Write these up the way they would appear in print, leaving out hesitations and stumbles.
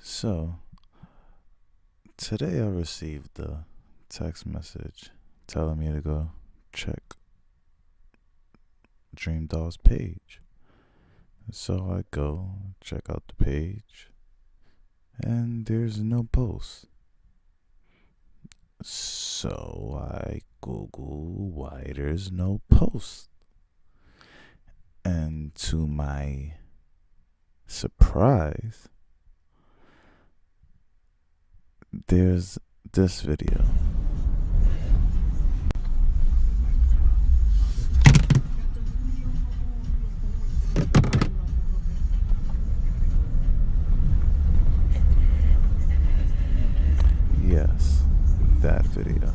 So, today I received a text message telling me to go check DreamDoll's page. So I go check out the page, and there's no post. So I Google why there's no post. And to my surprise, there's this video. Yes, that video.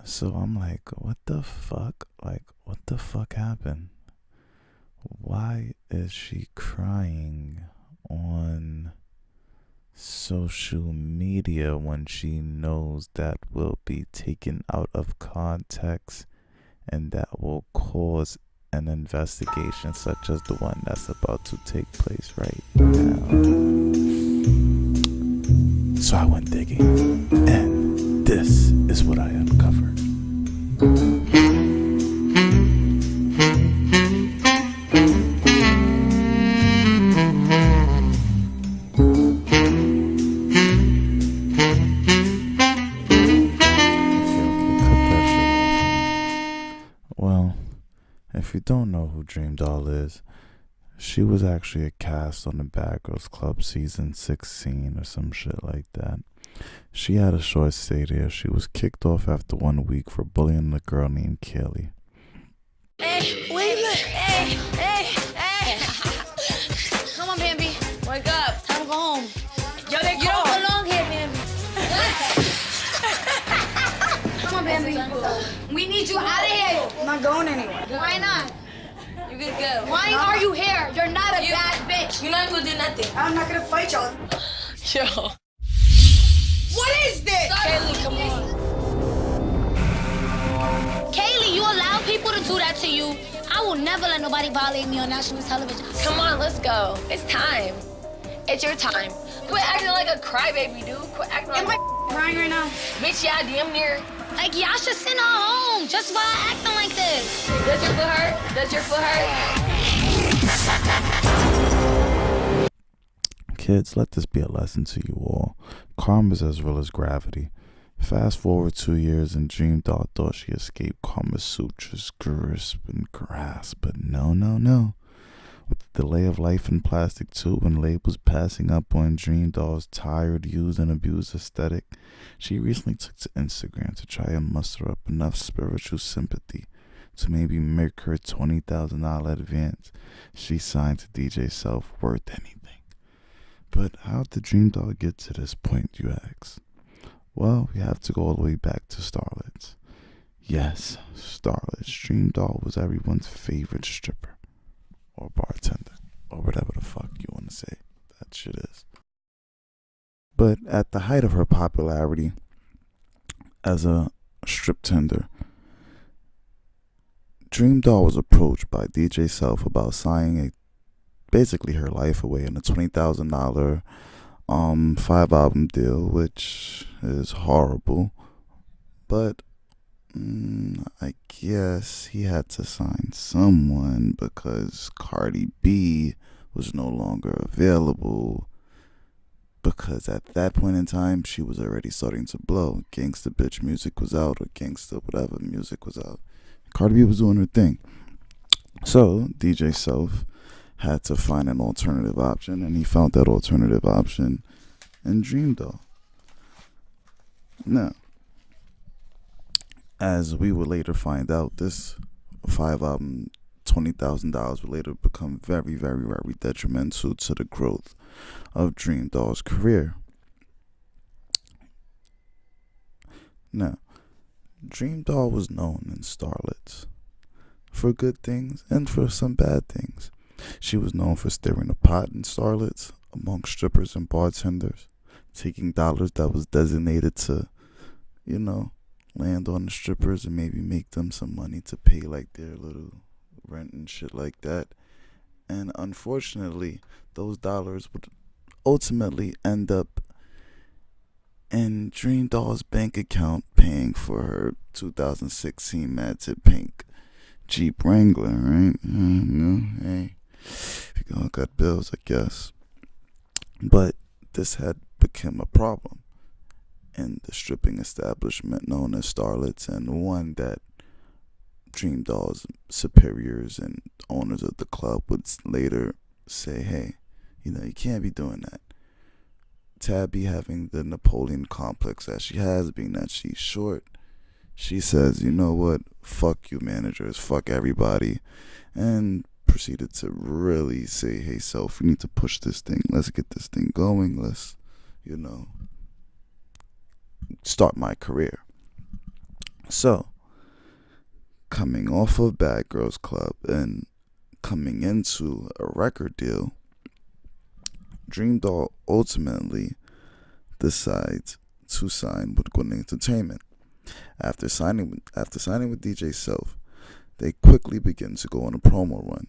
So I'm like, what the fuck? Like, what the fuck happened? Why is she crying on social media when she knows that will be taken out of context and that will cause an investigation such as the one that's about to take place right now? So I went digging, and this is what I uncovered. Well, if you don't know who DreamDoll is, she was actually a cast on the Bad Girls Club season 16 or some shit like that. She had a short stay there. She was kicked off after 1 week for bullying a girl named Kelly. Hey, wait a minute. Hey. Come on, Bambi. Wake up. Time to go home. Yo, you don't belong here, Bambi. Come on, Bambi. We need you out of here. I'm not going anywhere. Why not? You good girl. Why are you here? You're not a bad bitch. You're not gonna do nothing. I'm not gonna fight y'all. Yo. What is this? Kaylee, come on. Kaylee, you allow people to do that to you. I will never let nobody violate me on national television. Come on, let's go. It's time. It's your time. Quit acting like a crybaby, dude. Quit acting like Am I crying right now? bitch, yeah, damn near. Like, y'all should send her home just for acting like this. Does your foot hurt? Does your foot hurt? Kids, let this be a lesson to you all. Karma's as real as gravity. Fast forward 2 years and DreamDoll thought she escaped Kama Sutra's grasp and grasp, but no. With the delay of life in plastic tube and labels passing up on DreamDoll's tired, used, and abused aesthetic, she recently took to Instagram to try and muster up enough spiritual sympathy to maybe make her $20,000 advance she signed to DJ Self worth anything. But how did DreamDoll get to this point, you ask? Well, we have to go all the way back to Starlets. Yes, Starlets. DreamDoll was everyone's favorite stripper, or bartender, or whatever the fuck you want to say that shit is. But at the height of her popularity as a strip tender, DreamDoll was approached by DJ Self about signing basically her life away in a $20,000 5-album deal, which is horrible. But I guess he had to sign someone because Cardi B was no longer available, because at that point in time she was already starting to blow. Gangsta Bitch music was out, or Gangsta whatever music was out. Cardi B was doing her thing. So DJ Self had to find an alternative option, and he found that alternative option in DreamDoll. Now, as we would later find out, this 5-album, $20,000 would later become very, very, very detrimental to the growth of DreamDoll's career. Now, DreamDoll was known in Starlets for good things and for some bad things. She was known for stirring the pot in Starlets among strippers and bartenders, taking dollars that was designated to, land on the strippers and maybe make them some money to pay like their little rent and shit like that. And unfortunately, those dollars would ultimately end up in DreamDoll's bank account paying for her 2016 Matted Pink Jeep Wrangler, right? Hey, you all got bills, I guess. But this had become a problem in the stripping establishment known as Starlets, and one that DreamDoll's superiors and owners of the club would later say, hey, you can't be doing that. Tabby, having the Napoleon complex as she has, being that she's short, she says, you know what, fuck you managers, fuck everybody, and proceeded to really say, hey self, we need to push this thing, let's get this thing going, let's, start my career. So, coming off of Bad Girls Club and coming into a record deal, DreamDoll ultimately decides to sign with Gwinnett Entertainment. After signing with DJ Self, they quickly begin to go on a promo run.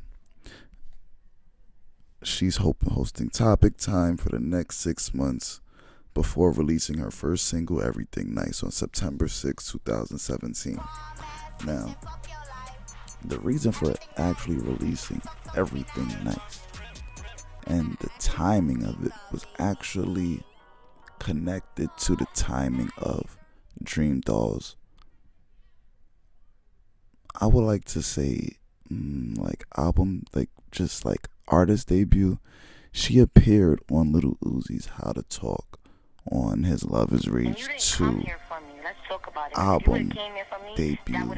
She's hosting Topic Time for the next 6 months before releasing her first single, Everything Nice, on September 6, 2017. Now, the reason for actually releasing Everything Nice and the timing of it was actually connected to the timing of DreamDoll's, I would like to say, album, just artist debut. She appeared on Lil Uzi's How to Talk on his Love Is Rage 2 album debut.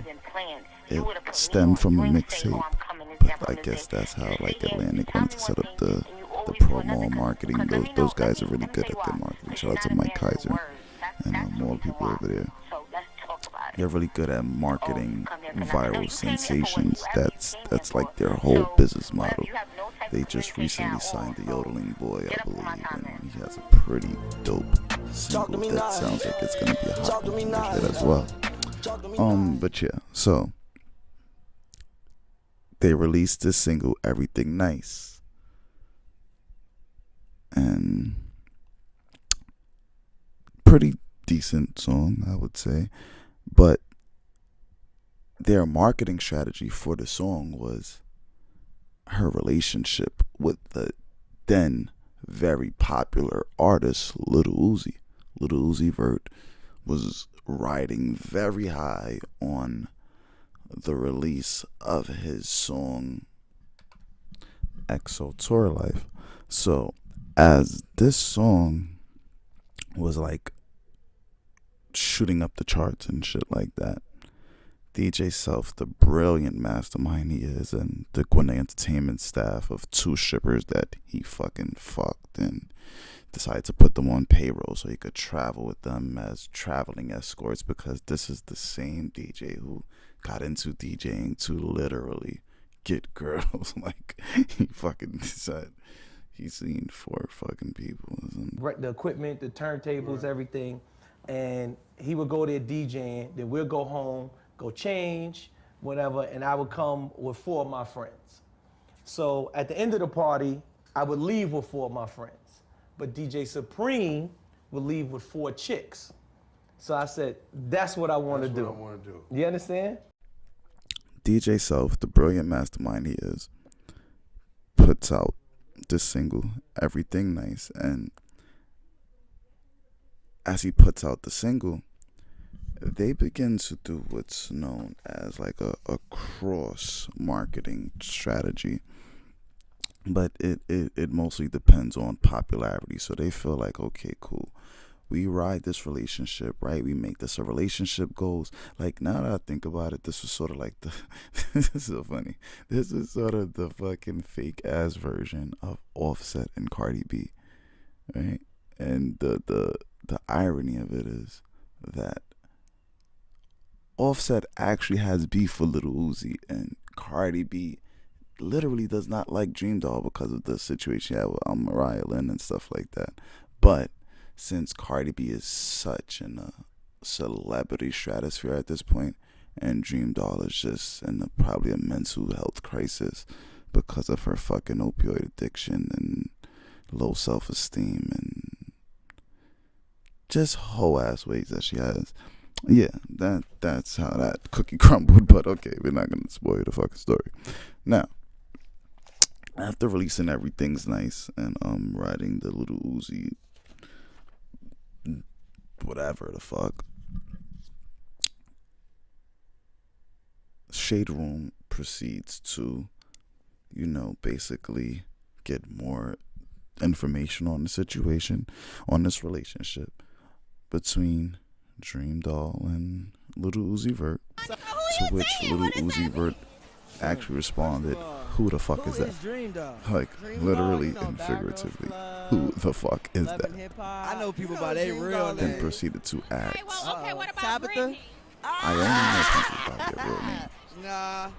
It stemmed from a mixtape, but I guess that's how Atlantic wanted to set up the promo and marketing. Those guys are really good at their marketing. Shout out to Mike Kaiser and all the people over there. They're really good at marketing viral sensations. That's like their whole business model. They just recently signed the Yodeling Boy, I believe, and he has a pretty dope single that sounds like it's gonna be a hot hit as well. But yeah, so they released this single, Everything Nice, and pretty decent song, I would say. But their marketing strategy for the song was her relationship with the then very popular artist Lil Uzi. Lil Uzi Vert was riding very high on the release of his song XO Tour Life. So as this song was shooting up the charts and shit like that, DJ Self, the brilliant mastermind he is, and the Gwinnett Entertainment staff of 2 strippers that he fucking fucked, and decided to put them on payroll so he could travel with them as traveling escorts, because this is the same DJ who got into DJing to literally get girls. He fucking said he's seen 4 fucking people. The equipment, the turntables, everything. And he would go there DJing, then we'll go home, go change, whatever, and I would come with 4 of my friends. So at the end of the party, I would leave with 4 of my friends. But DJ Supreme would leave with 4 chicks. So I said, that's what I want to do. You understand? DJ Self, the brilliant mastermind he is, puts out this single, Everything Nice, and as he puts out the single, they begin to do what's known as a cross marketing strategy, but it mostly depends on popularity. So they feel like, okay, cool, we ride this relationship, right? We make this a relationship goals. Now that I think about it, this was sort of this is so funny. This is sort of the fucking fake ass version of Offset and Cardi B, right? And the irony of it is that Offset actually has beef with Lil Uzi, and Cardi B literally does not like DreamDoll because of the situation she had with Mariah Lynn and stuff like that. But since Cardi B is such in a celebrity stratosphere at this point, and DreamDoll is just in probably a mental health crisis because of her fucking opioid addiction and low self-esteem and just whole ass ways that she has. Yeah, that's how that cookie crumbled. But okay, we're not gonna spoil the fucking story. Now, after releasing Everything's Nice and writing the Little Uzi, whatever the fuck, Shade Room proceeds to, basically get more information on the situation, on this relationship between DreamDoll and Little Uzi Vert, to which Little Uzi Vert actually responded, "Who the fuck is that?" Like, literally and figuratively, who the fuck is that? I know people by their real name. Then proceeded to ask, Okay, what about Tabatha? I only know people by their real name. Nah,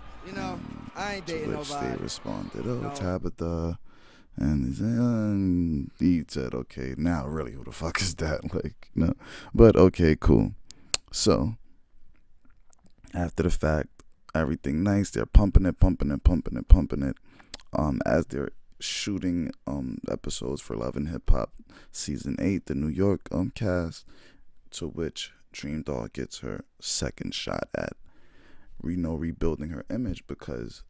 I ain't To dating which nobody. they responded, "Oh, No. Tabatha." And he said, "Okay, now really, who the fuck is that?" Like, no. But okay, cool. So, after the fact, Everything Nice, they're pumping it. As they're shooting episodes for Love and Hip Hop Season 8, the New York cast, to which DreamDoll gets her second shot at rebuilding her image, because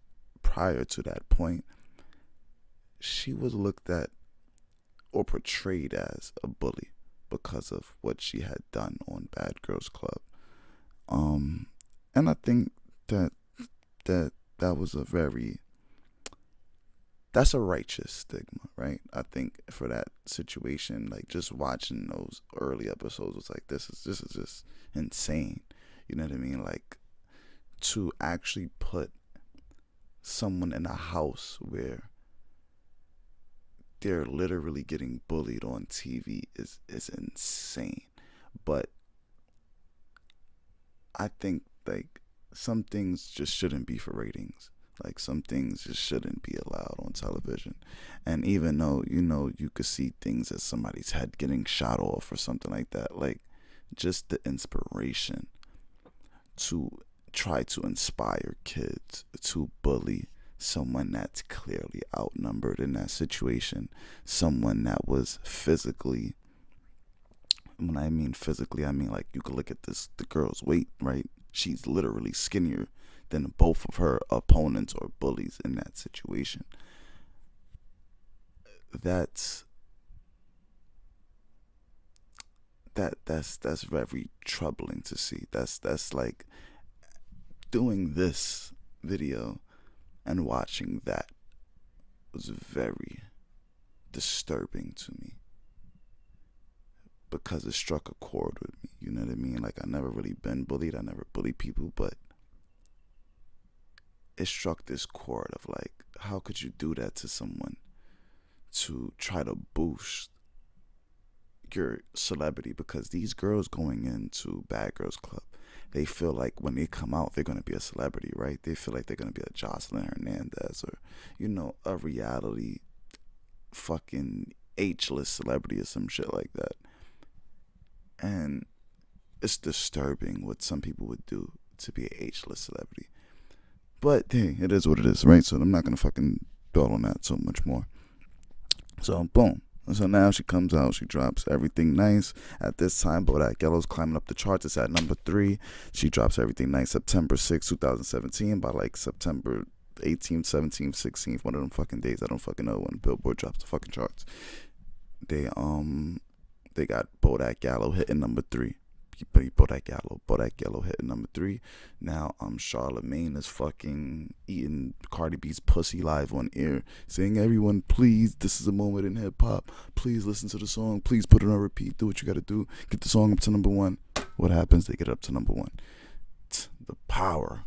prior to that point, she was looked at or portrayed as a bully because of what she had done on Bad Girls Club. And I think that was that's a righteous stigma, right? I think for that situation, like, just watching those early episodes was like, this is just insane. You know what I mean? Like, to actually put someone in a house where they're literally getting bullied on TV is insane. But I think, like, some things just shouldn't be for ratings. Like, some things just shouldn't be allowed on television. And even though, you could see things as somebody's head getting shot off or something like that, like, just the inspiration to try to inspire kids to bully someone that's clearly outnumbered in that situation, someone that was physically, when I mean physically, I mean, like, you could look at the girl's weight, right? She's literally skinnier than both of her opponents or bullies in that situation. That's very troubling to see. That's like, doing this video and watching that was very disturbing to me, because it struck a chord with me. You know what I mean? Like, I never really been bullied. I never bullied people, but it struck this chord of, like, how could you do that to someone to try to boost your celebrity? Because these girls going into Bad Girls Club, they feel like when they come out, they're going to be a celebrity, right? They feel like they're going to be a Jocelyn Hernandez or, a reality fucking H-list celebrity or some shit like that. And it's disturbing what some people would do to be a H-list celebrity. But hey, it is what it is, right? So I'm not going to fucking dwell on that so much more. So boom. So now she comes out, she drops Everything Nice. At this time, Bodak Yellow's climbing up the charts. It's at number 3. She drops Everything Nice September 6, 2017. By like September 18th, 17th, 16th, one of them fucking days, I don't fucking know when Billboard drops the fucking charts. They got Bodak Yellow hitting number 3. Bodak Yellow hitting number 3. Now Charlemagne is fucking eating Cardi B's pussy live on air, saying, "Everyone, please, this is a moment in hip hop. Please listen to the song. Please put it on repeat. Do what you gotta do. Get the song up to number 1." What happens? They get up to number 1. The power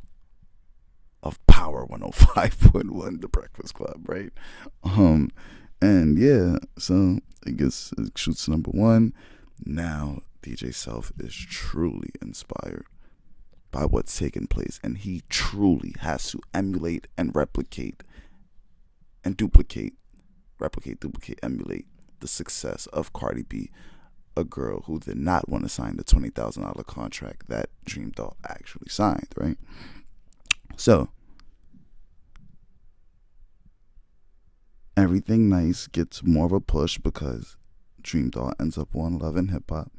of Power 105.1, The Breakfast Club, right? And yeah, so it shoots number 1. Now DJ Self is truly inspired by what's taking place, and he truly has to emulate and replicate and duplicate, emulate the success of Cardi B, a girl who did not want to sign the $20,000 contract that DreamDoll actually signed, right? So, Everything Nice gets more of a push because DreamDoll ends up on Love and Hip Hop.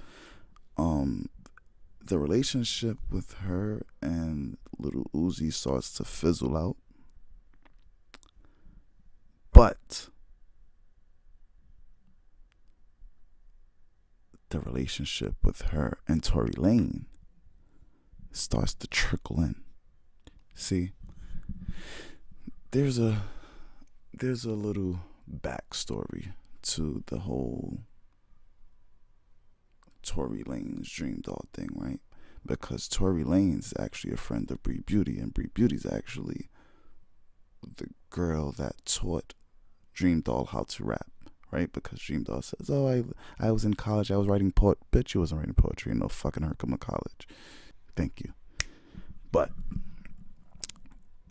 The relationship with her and Lil Uzi starts to fizzle out. But the relationship with her and Tory Lanez starts to trickle in. See, there's a little backstory to the whole Tory Lanez DreamDoll thing, right? Because Tory Lanez is actually a friend of Bree Beauty, and Bree Beauty's actually the girl that taught DreamDoll how to rap, right? Because DreamDoll says, "Oh, I was in college, I was writing poetry." Bitch, you wasn't writing poetry. No fucking Herkimer College. Thank you. But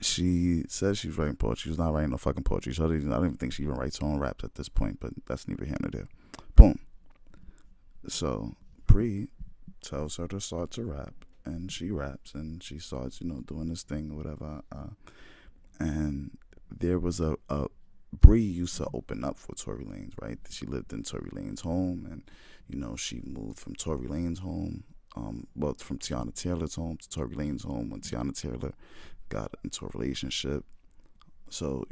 she says she's writing poetry. She's not writing no fucking poetry. So I don't even think she even writes her own raps at this point, but that's neither here nor there. Boom. So Bree tells her to start to rap, and she raps, and she starts, doing this thing or whatever. And there was a Bree used to open up for Tory Lanez, right? She lived in Tory Lanez's home, and she moved from Tory Lanez's home, from Tiana Taylor's home to Tory Lanez's home when Tiana Taylor got into a relationship. So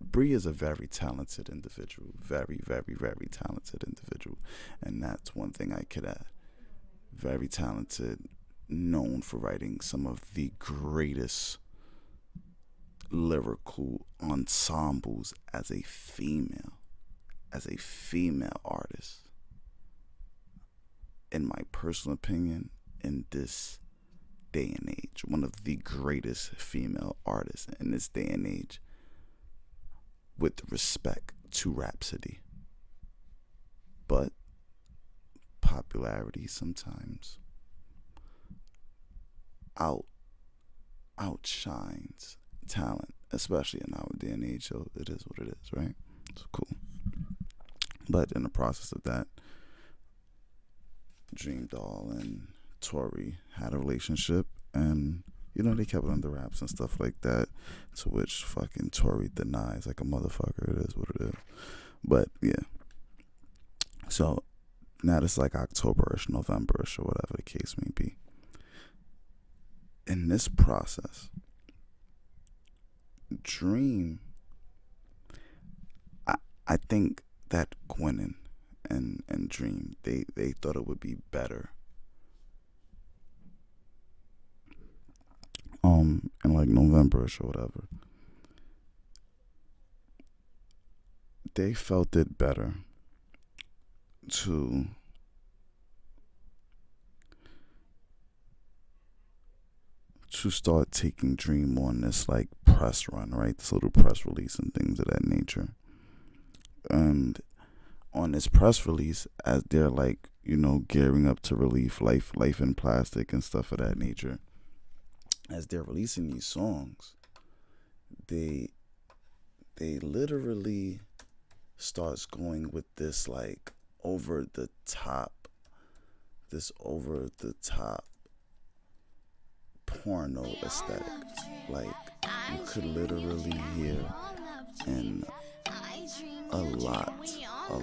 Bree is a very talented individual, very, very, very talented individual, and that's one thing I could add. Very talented, known for writing some of the greatest lyrical ensembles as a female artist. In my personal opinion, in this day and age, one of the greatest female artists in this day and age, with respect to Rhapsody. But popularity sometimes outshines talent, especially in our day and age. So it is what it is, right? It's cool. But in the process of that, DreamDoll and Tory had a relationship, and they kept it under wraps and stuff like that, to which fucking Tory denies like a motherfucker. It is what it is. But yeah, so now it's like October-ish, November-ish, or whatever the case may be. In this process, I think that Gwennon and Dream, they thought it would be better in like November-ish or whatever. They felt it better to start taking Dream on this like press run, right? This little press release and things of that nature. And on this press release, as they're like, gearing up to release Life in Plastic and stuff of that nature, as they're releasing these songs, they literally starts going with this like over the top porno aesthetic. Like, you could literally hear in a lot of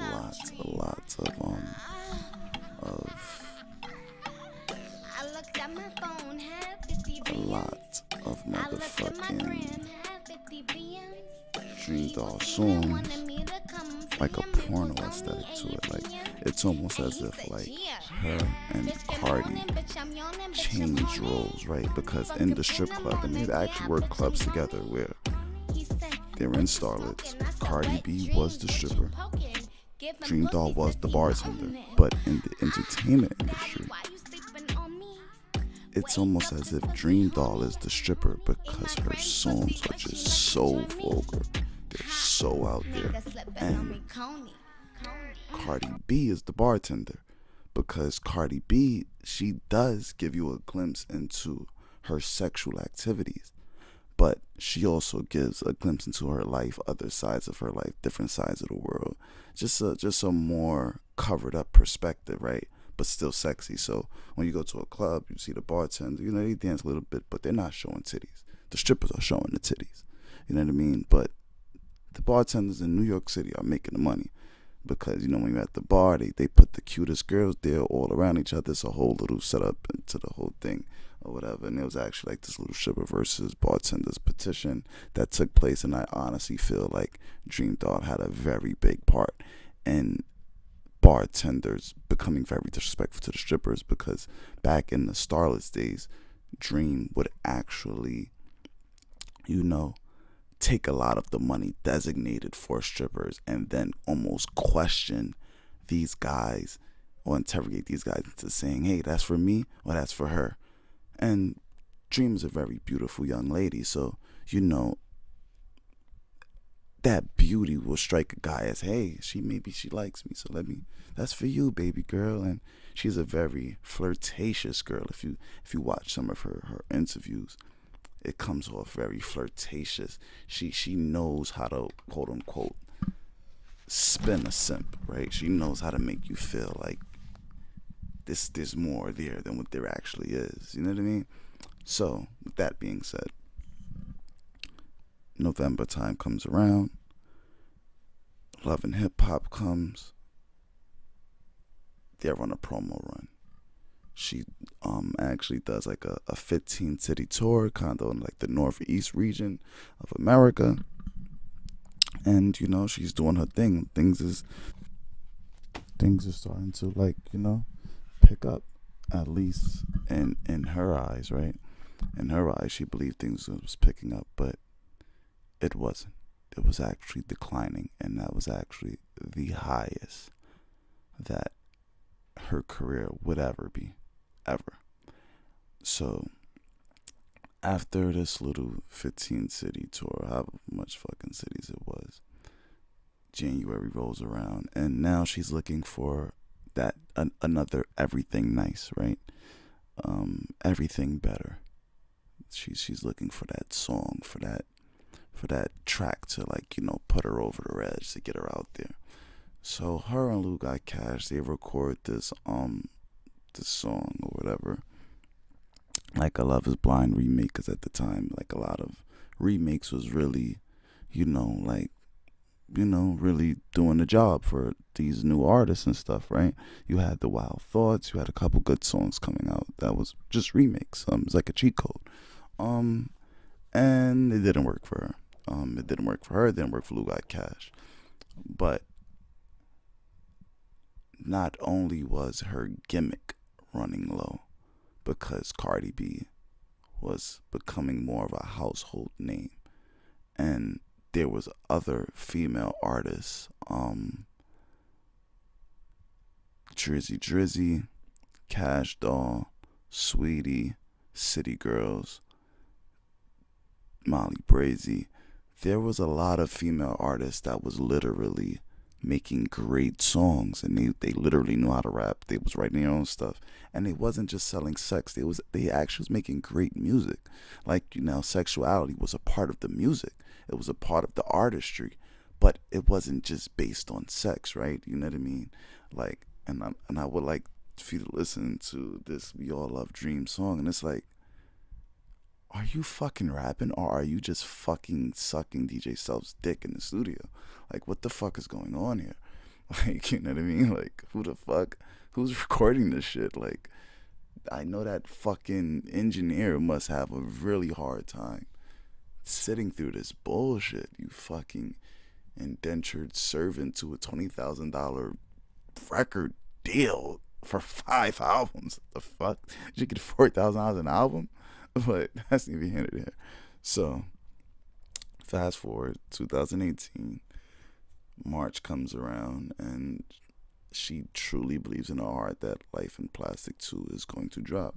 motherfucking DreamDoll songs, like a porno aesthetic to it. Like, it's almost as if like her and Cardi changed roles, right? Because in the strip club, and they actually work clubs together where they're in starlets. Cardi B was the stripper, DreamDoll was the bartender. But in the entertainment industry, it's almost as if DreamDoll is the stripper because her songs are just so vulgar. They're so out there. And Cardi B is the bartender because Cardi B, she does give you a glimpse into her sexual activities, but she also gives a glimpse into her life, other sides of her life, different sides of the world. Just a more covered up perspective, right? But still sexy. So when you go to a club, you see the bartender, they dance a little bit, but they're not showing titties. The strippers are showing the titties. You know what I mean? But the bartenders in New York City are making the money. Because, you know, when you're at the bar, they put the cutest girls there all around each other. It's a whole little setup into the whole thing or whatever. And it was actually like this little stripper versus bartenders petition that took place. And I honestly feel like DreamDoll had a very big part in bartenders becoming very disrespectful to the strippers. Because back in the Starlets days, Dream would actually, you know, take a lot of the money designated for strippers and then almost question these guys or interrogate these guys into saying, hey, that's for me or that's for her. And Dream is a very beautiful young lady, so, you know, that beauty will strike a guy as, hey, maybe she likes me, so that's for you, baby girl. And she's a very flirtatious girl. If you watch some of her interviews, it comes off very flirtatious. She knows how to, quote unquote, spin a simp, right? She knows how to make you feel like there's more there than what there actually is. You know what I mean? So, with that being said, November time comes around. Love and Hip Hop comes. They're on a promo run. She actually does like a 15 city tour, kind of in like the northeast region of America. And, you know, she's doing her thing. Things are starting to, like, you know, pick up, at least in her eyes, right? In her eyes, she believed things was picking up, but it wasn't. It was actually declining, and that was actually the highest that her career would ever be. Ever. So after this little 15 city tour, however much fucking cities it was, January rolls around, and now she's looking for that another everything nice, right? Everything better. She's looking for that song, for that track to, like, you know, put her over the edge, to get her out there. So her and Lou Got Cash, they record this song or whatever, like a Love Is Blind remake, because at the time, like, a lot of remakes was really, really doing the job for these new artists and stuff, right? You had the Wild Thoughts, you had a couple good songs coming out that was just remakes. It was like a cheat code. And it didn't work for her. It didn't work for her, it didn't work for Lou Got Cash. But not only was her gimmick running low, because Cardi B was becoming more of a household name, and there was other female artists, Drizzy, Cash Doll, Sweetie, City Girls, Molly Brazy. There was a lot of female artists that was literally making great songs, and they literally knew how to rap. They was writing their own stuff, and they wasn't just selling sex. They actually was making great music. Like, you know, sexuality was a part of the music. It was a part of the artistry, but it wasn't just based on sex, right? You know what I mean? Like, and I would like for you to listen to this "We All Love Dream" song, and it's like, are you fucking rapping, or are you just fucking sucking DJ Self's dick in the studio? Like, what the fuck is going on here? Like, you know what I mean? Like, who's recording this shit? Like, I know that fucking engineer must have a really hard time sitting through this bullshit. You fucking indentured servant to a $20,000 record deal for 5 albums. The fuck? Did you get $4,000 an album? But that's neither here nor there. So, fast forward, 2018, March comes around, and she truly believes in her heart that Life in Plastic 2 is going to drop.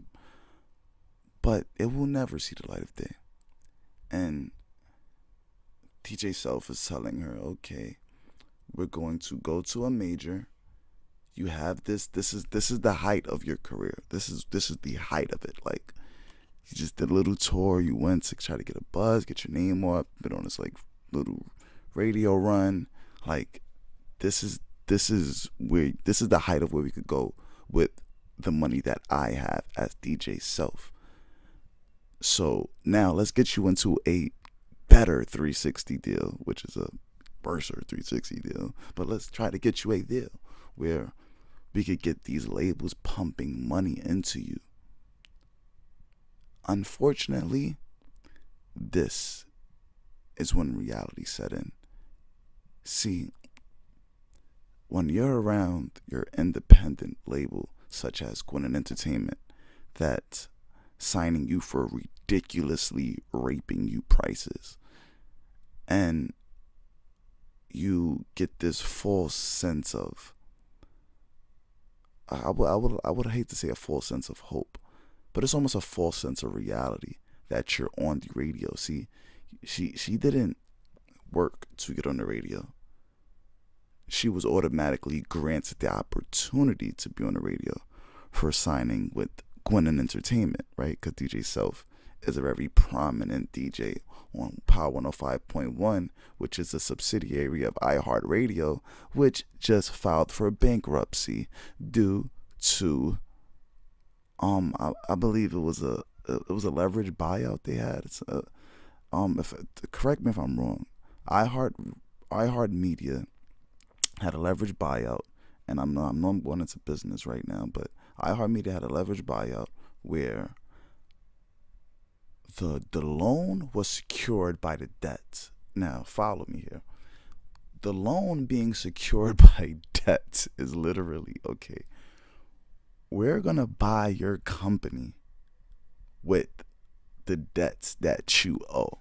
But it will never see the light of day. And DJ Self is telling her, okay, we're going to go to a major. You have this is the height of your career. This is the height of it. Like, you just did a little tour. You went to try to get a buzz, get your name up, been on this like little radio run. Like, this is the height of where we could go with the money that I have as DJ Self. So now let's get you into a better 360 deal, which is a Mercer 360 deal, but let's try to get you a deal where we could get these labels pumping money into you. Unfortunately, this is when reality set in. See, when you're around your independent label, such as Gwinnett Entertainment, that's signing you for ridiculously raping you prices, and you get this false sense of, I would hate to say a false sense of hope, but it's almost a false sense of reality that you're on the radio. See, she didn't work to get on the radio. She was automatically granted the opportunity to be on the radio for signing with Gwinnett Entertainment, right? Because DJ Self is a very prominent DJ on Power 105.1, which is a subsidiary of iHeartRadio, which just filed for bankruptcy due to I believe it was a leverage buyout they had. It's correct me if I'm wrong. iHeart Media had a leverage buyout, and I'm going into business right now, but iHeartMedia had a leverage buyout where the loan was secured by the debt. Now, follow me here. The loan being secured by debt is literally, okay, we're going to buy your company with the debts that you owe,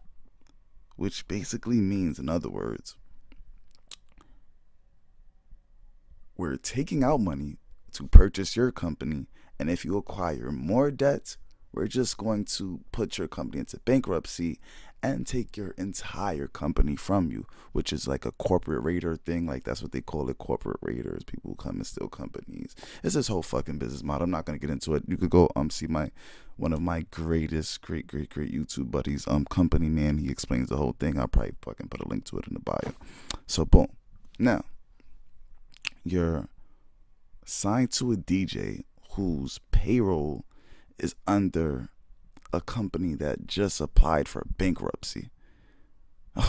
which basically means, in other words, we're taking out money to purchase your company, and if you acquire more debts, we're just going to put your company into bankruptcy and take your entire company from you, which is like a corporate raider thing. Like, that's what they call it, corporate raiders, people who come and steal companies. It's this whole fucking business model. I'm not going to get into it. You could go see one of my great YouTube buddies, Company Man. He explains the whole thing. I'll probably fucking put a link to it in the bio. So boom. Now, you're signed to a DJ whose payroll is under a company that just applied for bankruptcy.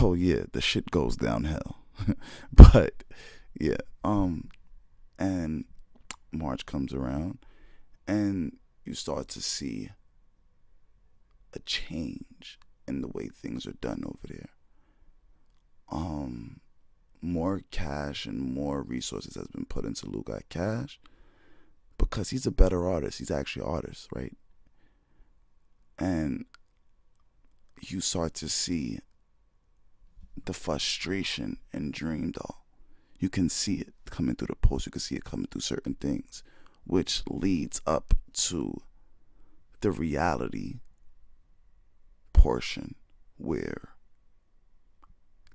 Oh yeah, the shit goes downhill. But yeah, and March comes around and you start to see a change in the way things are done over there. More cash and more resources has been put into Lou Got Cash because he's a better artist. He's actually an artist, right? And you start to see the frustration in DreamDoll. You can see it coming through the post. You can see it coming through certain things, which leads up to the reality portion where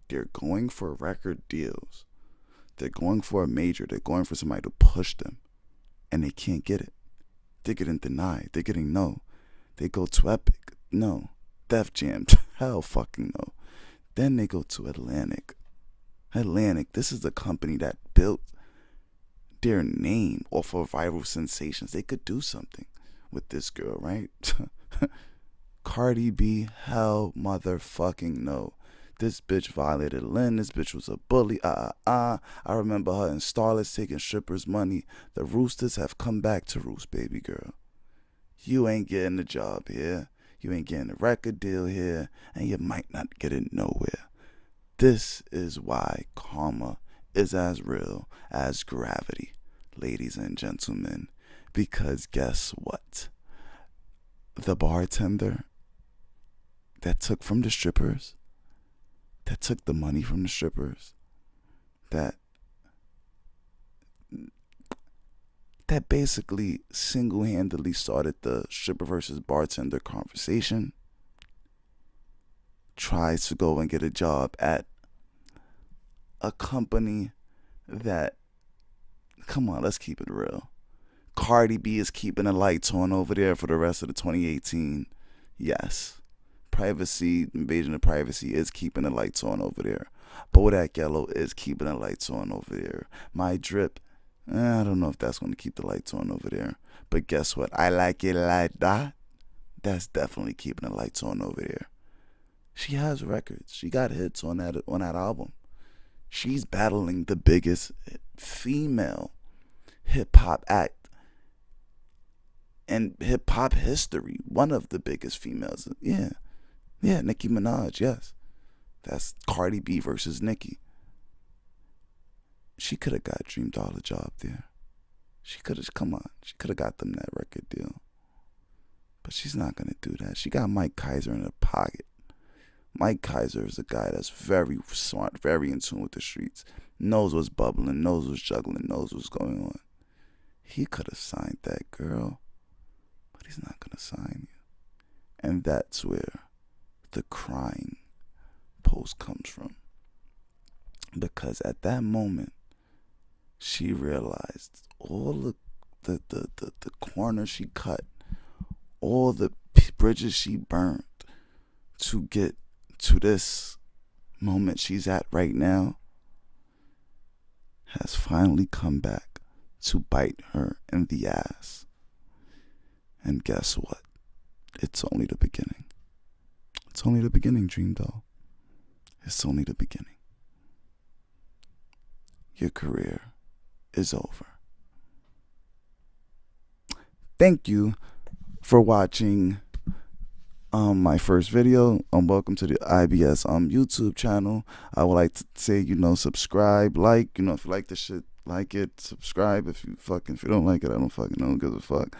they're going for record deals. They're going for a major. They're going for somebody to push them, and they can't get it. They're getting denied. They're getting no. They go to Epic. No. Def Jam. Hell fucking no. Then they go to Atlantic. Atlantic, this is the company that built their name off of viral sensations. They could do something with this girl, right? Cardi B, hell motherfucking no. This bitch violated Lynn. This bitch was a bully. I remember her in Starlets taking strippers' money. The Roosters have come back to roost, baby girl. You ain't getting a job here. You ain't getting a record deal here. And you might not get it nowhere. This is why karma is as real as gravity, ladies and gentlemen. Because guess what? The bartender that took from the strippers, that took the money from the strippers, that basically single-handedly started the stripper versus bartender conversation, tries to go and get a job at a company that, come on, let's keep it real. Cardi B is keeping the lights on over there for the rest of the 2018. Yes. Privacy, invasion of privacy is keeping the lights on over there. Bodak Yellow is keeping the lights on over there. My Drip, I don't know if that's going to keep the lights on over there. But guess what? I Like It Like That. That's definitely keeping the lights on over there. She has records. She got hits on that album. She's battling the biggest female hip-hop act in hip-hop history. One of the biggest females. Yeah, Nicki Minaj, yes. That's Cardi B versus Nicki. She could have got DreamDoll a job there. She could have got them that record deal. But she's not going to do that. She got Mike Kaiser in her pocket. Mike Kaiser is a guy that's very smart, very in tune with the streets, knows what's bubbling, knows what's juggling, knows what's going on. He could have signed that girl, but he's not going to sign you. And that's where the crying post comes from. Because at that moment, she realized all the corners she cut, all the bridges she burned to get to this moment she's at right now has finally come back to bite her in the ass. And guess what? It's only the beginning. It's only the beginning, DreamDoll. It's only the beginning. Your career is over. Thank you for watching my first video. Welcome to the IBS YouTube channel. I would like to say, subscribe, like, if you like the shit, like it, subscribe. If you don't like it, I don't fucking know, who gives a fuck.